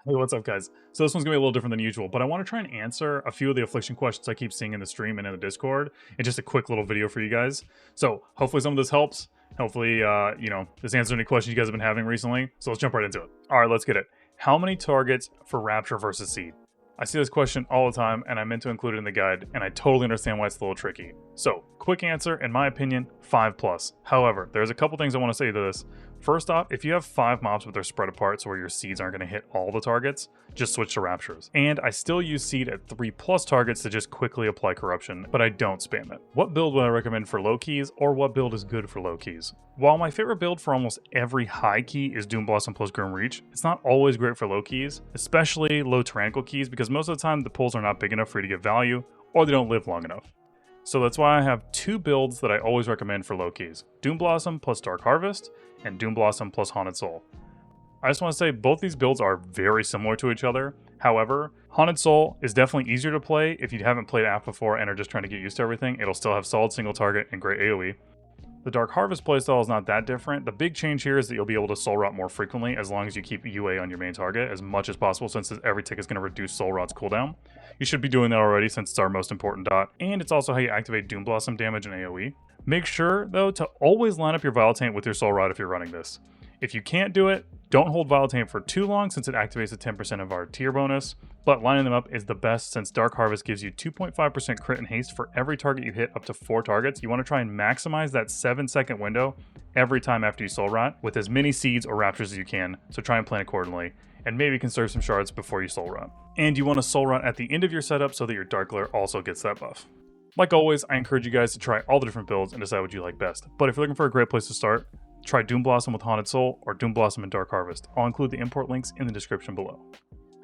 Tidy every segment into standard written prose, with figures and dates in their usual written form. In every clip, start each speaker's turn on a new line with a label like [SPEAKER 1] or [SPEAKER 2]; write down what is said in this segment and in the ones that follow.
[SPEAKER 1] Hey, what's up, guys? So this one's gonna be a little different than usual, but I want to try and answer a few of the affliction questions I keep seeing in the stream and in the Discord, and just a quick little video for you guys. So hopefully some of this helps. Hopefully, this answers any questions you guys have been having recently. So let's jump right into it. All right, let's get it. How many targets for Rapture versus Seed? I see this question all the time, and I meant to include it in the guide, and I totally understand why it's a little tricky. So, quick answer, in my opinion, 5+. However, there's a couple things I want to say to this. First off, if you have 5 mobs but they're spread apart so where your seeds aren't going to hit all the targets, just switch to Raptures. And I still use seed at 3+ targets to just quickly apply corruption, but I don't spam it. What build would I recommend for low keys, or what build is good for low keys? While my favorite build for almost every high key is Doom Blossom plus Grim Reach, it's not always great for low keys, especially low Tyrannical keys, because most of the time the pulls are not big enough for you to get value, or they don't live long enough. So that's why I have 2 builds that I always recommend for low keys. Doom Blossom plus Dark Harvest, and Doom Blossom plus Haunted Soul. I just want to say both these builds are very similar to each other. However, Haunted Soul is definitely easier to play if you haven't played AFF before and are just trying to get used to everything. It'll still have solid single target and great AoE. The Dark Harvest playstyle is not that different. The big change here is that you'll be able to soul rot more frequently as long as you keep UA on your main target as much as possible, since every tick is going to reduce soul rot's cooldown. You should be doing that already since it's our most important dot, and it's also how you activate Doom Blossom damage and AoE. Make sure, though, to always line up your Vile Taint with your soul rot if you're running this. If you can't do it, don't hold Vile Taint for too long since it activates a 10% of our tier bonus, but lining them up is the best since Dark Harvest gives you 2.5% crit and haste for every target you hit up to 4 targets. You want to try and maximize that 7-second window every time after you soul rot with as many seeds or raptures as you can, so try and plan accordingly, and maybe conserve some shards before you soul rot. And you want to soul rot at the end of your setup so that your Dark Glare also gets that buff. Like always, I encourage you guys to try all the different builds and decide what you like best, but if you're looking for a great place to start, try Doom Blossom with Haunted Soul or Doom Blossom and Dark Harvest. I'll include the import links in the description below.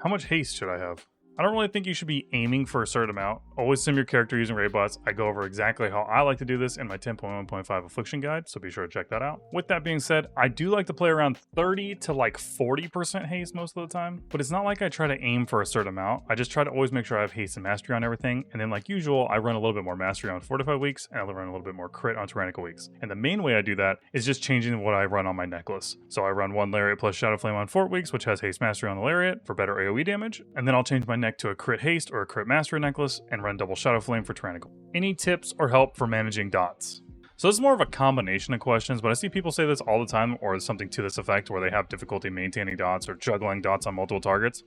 [SPEAKER 1] How much haste should I have? I don't really think you should be aiming for a certain amount. Always sim your character using raid bots. I go over exactly how I like to do this in my 10.1.5 Affliction guide, so be sure to check that out. With that being said, I do like to play around 30 to like 40% haste most of the time, but it's not like I try to aim for a certain amount. I just try to always make sure I have haste and mastery on everything, and then like usual, I run a little bit more mastery on Fortified weeks, and I run a little bit more crit on Tyrannical weeks. And the main way I do that is just changing what I run on my necklace. So I run 1 Lariat plus Shadow Flame on Fort weeks, which has haste mastery on the Lariat for better AoE damage, and then I'll change my neck to a crit haste or a crit mastery necklace and run double Shadow Flame for Tyrannical. Any tips or help for managing dots? So this is more of a combination of questions, but I see people say this all the time, or something to this effect, where they have difficulty maintaining dots or juggling dots on multiple targets.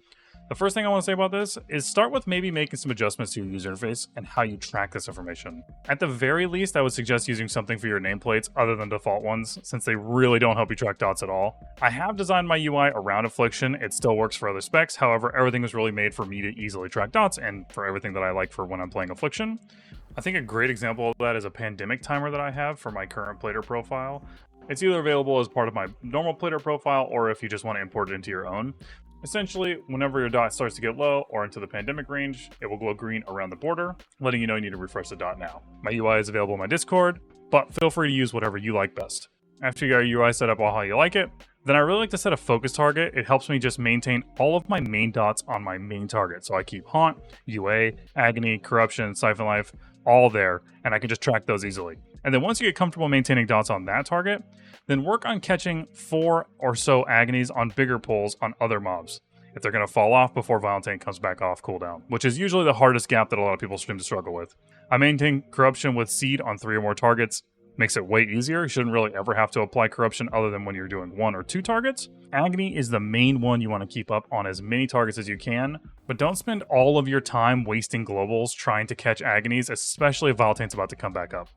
[SPEAKER 1] The first thing I want to say about this is start with maybe making some adjustments to your user interface and how you track this information. At the very least, I would suggest using something for your nameplates other than default ones, since they really don't help you track dots at all. I have designed my UI around Affliction. It still works for other specs. However, everything was really made for me to easily track dots and for everything that I like for when I'm playing Affliction. I think a great example of that is a pandemic timer that I have for my current plater profile. It's either available as part of my normal plater profile or if you just want to import it into your own. Essentially, whenever your dot starts to get low or into the pandemic range, it will glow green around the border, letting you know you need to refresh the dot now. My UI is available in my Discord, but feel free to use whatever you like best. After you got your UI set up all how you like it, then I really like to set a focus target. It helps me just maintain all of my main dots on my main target. So I keep Haunt, UA, Agony, Corruption, Siphon Life, all there, and I can just track those easily. And then once you get comfortable maintaining dots on that target, then work on catching 4 or so agonies on bigger pulls on other mobs, if they're going to fall off before Vile Taint comes back off cooldown, which is usually the hardest gap that a lot of people seem to struggle with. I maintain Corruption with Seed on 3 or more targets. Makes it way easier. You shouldn't really ever have to apply Corruption other than when you're doing 1 or 2 targets. Agony is the main one you want to keep up on as many targets as you can, but don't spend all of your time wasting globals trying to catch Agonies, especially if Vile Taint's about to come back up.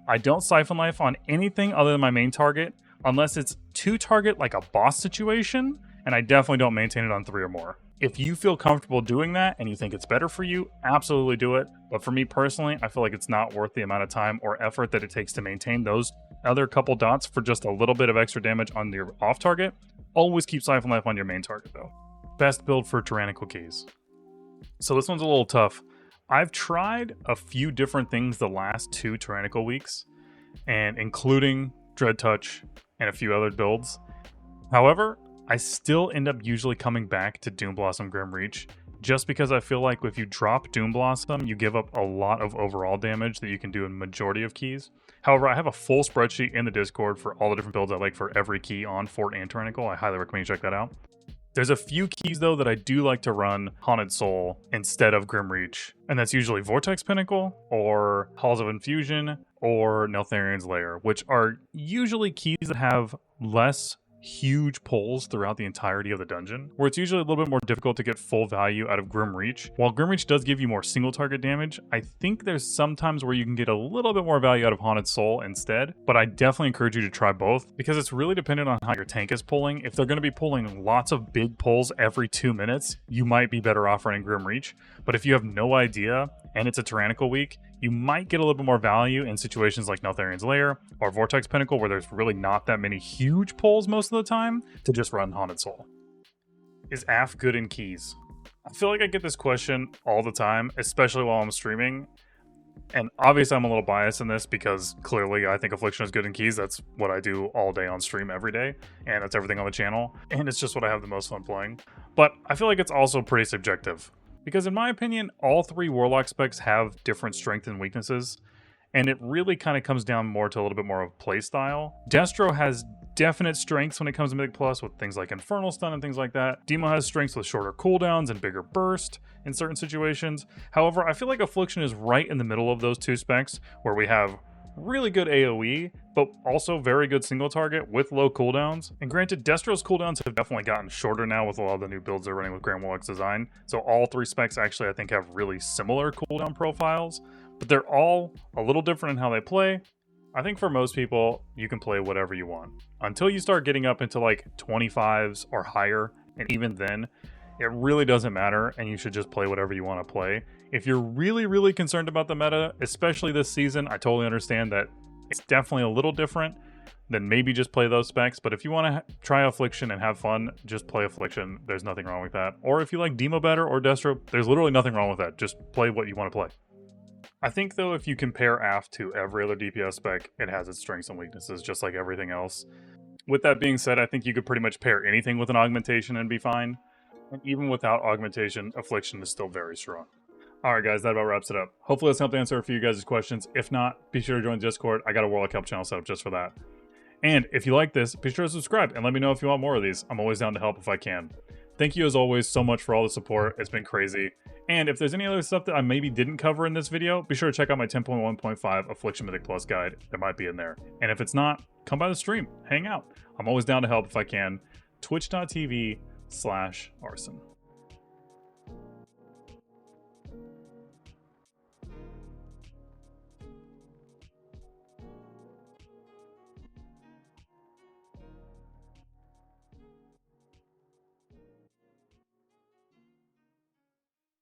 [SPEAKER 1] I don't Siphon Life on anything other than my main target, unless it's 2 target like a boss situation, and I definitely don't maintain it on 3 or more. If you feel comfortable doing that and you think it's better for you, absolutely do it. But for me personally, I feel like it's not worth the amount of time or effort that it takes to maintain those other couple dots for just a little bit of extra damage on your off target. Always keep Siphon Life on your main target though. Best build for Tyrannical keys. So this one's a little tough. I've tried a few different things the last 2 Tyrannical weeks, and including Dread Touch and a few other builds. However, I still end up usually coming back to Doom Blossom Grim Reach, just because I feel like if you drop Doom Blossom, you give up a lot of overall damage that you can do in majority of keys. However, I have a full spreadsheet in the Discord for all the different builds I like for every key on Fort and Tyrannical. I highly recommend you check that out. There's a few keys though that I do like to run Haunted Soul instead of Grim Reach, and that's usually Vortex Pinnacle or Halls of Infusion or Neltharian's Lair, which are usually keys that have less huge pulls throughout the entirety of the dungeon, where it's usually a little bit more difficult to get full value out of Grim Reach. While Grim Reach does give you more single target damage, I think there's sometimes where you can get a little bit more value out of Haunted Soul instead, but I definitely encourage you to try both because it's really dependent on how your tank is pulling. If they're going to be pulling lots of big pulls every 2 minutes, you might be better off running Grim Reach, but if you have no idea and it's a Tyrannical week, you might get a little bit more value in situations like Neltharian's Lair or Vortex Pinnacle, where there's really not that many huge pulls most of the time, to just run Haunted Soul. Is AF good in keys? I feel like I get this question all the time, especially while I'm streaming. And obviously I'm a little biased in this because clearly I think Affliction is good in keys. That's what I do all day on stream every day, and that's everything on the channel, and it's just what I have the most fun playing. But I feel like it's also pretty subjective, because in my opinion, all 3 Warlock specs have different strengths and weaknesses, and it really kind of comes down more to a little bit more of playstyle. Destro has definite strengths when it comes to Mythic Plus with things like Infernal Stun and things like that. Demo has strengths with shorter cooldowns and bigger burst in certain situations. However, I feel like Affliction is right in the middle of those 2 specs, where we have really good AoE, but also very good single target with low cooldowns. And granted, Destro's cooldowns have definitely gotten shorter now with a lot of the new builds they're running with Grand Warlock's design. So all 3 specs actually, I think, have really similar cooldown profiles, but they're all a little different in how they play. I think for most people, you can play whatever you want. Until you start getting up into like 25s or higher, and even then, it really doesn't matter, and you should just play whatever you want to play. If you're really, really concerned about the meta, especially this season, I totally understand that it's definitely a little different, then maybe just play those specs. But if you want to try Affliction and have fun, just play Affliction. There's nothing wrong with that. Or if you like Demo better or Destro, there's literally nothing wrong with that. Just play what you want to play. I think though, if you compare AF to every other DPS spec, it has its strengths and weaknesses, just like everything else. With that being said, I think you could pretty much pair anything with an augmentation and be fine. And even without augmentation, Affliction is still very strong. Alright guys, that about wraps it up. Hopefully this helped answer a few of you guys' questions. If not, be sure to join the Discord. I got a Warlock Help channel set up just for that. And if you like this, be sure to subscribe and let me know if you want more of these. I'm always down to help if I can. Thank you as always so much for all the support. It's been crazy. And if there's any other stuff that I maybe didn't cover in this video, be sure to check out my 10.1.5 Affliction Mythic Plus guide. There might be in there. And if it's not, come by the stream. Hang out. I'm always down to help if I can. Twitch.tv/Arson.